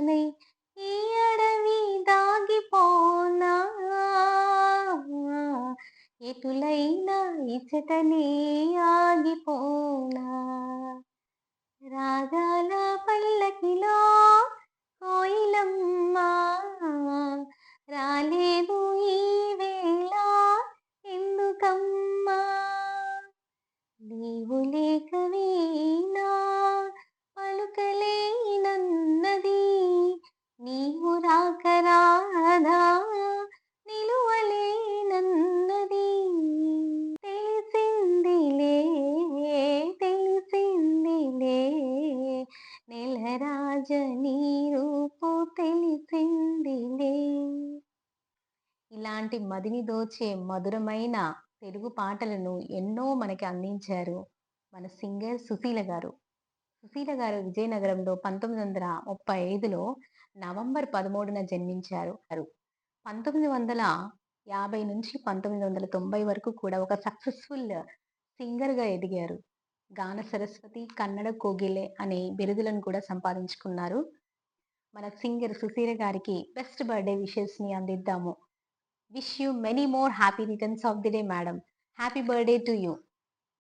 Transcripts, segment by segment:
తానై ఈ అడవి దాగిపోనా ఎటులైనా ఇచటనే ఆగిపోనా రాగాల పల్లకిలో కోయిలమ్మ రాలేదు ఈ వేళ ఎందుకమ్మా నీవు లేకవేనా పలుకలేనన్నది నీవు రాక రాధా నిలువలేనన్నది తెలిసిందిలే తెలిసిందిలే నెలరాజ నీ రూపు తెలిసిందిలే. ఇలాంటి మదిని దోచే మధురమైన తెలుగు పాటలను ఎన్నో మనకి అందించారు మన సింగర్ సుశీల గారు. సుశీల గారు విజయనగరంలో 1935లో నవంబర్ 13న జన్మించారు. 1950 నుంచి 1990 వరకు కూడా ఒక సక్సెస్‌ఫుల్ సింగర్‌గా ఎదిగారు. గాన సరస్వతి, కన్నడ కోగిలే అనే బిరుదులను కూడా సంపాదించుకున్నారు. మన సింగర్ సుశీల గారికి బెస్ట్ బర్త్‌డే విషెస్‌ని అందిద్దాము. Wish you many more happy returns of the day madam. Happy birthday to you.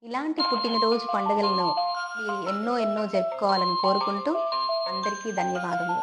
ఇలాంటి పుట్టినరోజు పండుగలను మీరు ఎన్నో ఎన్నో జరుపుకోవాలని కోరుకుంటూ అందరికీ ధన్యవాదములు.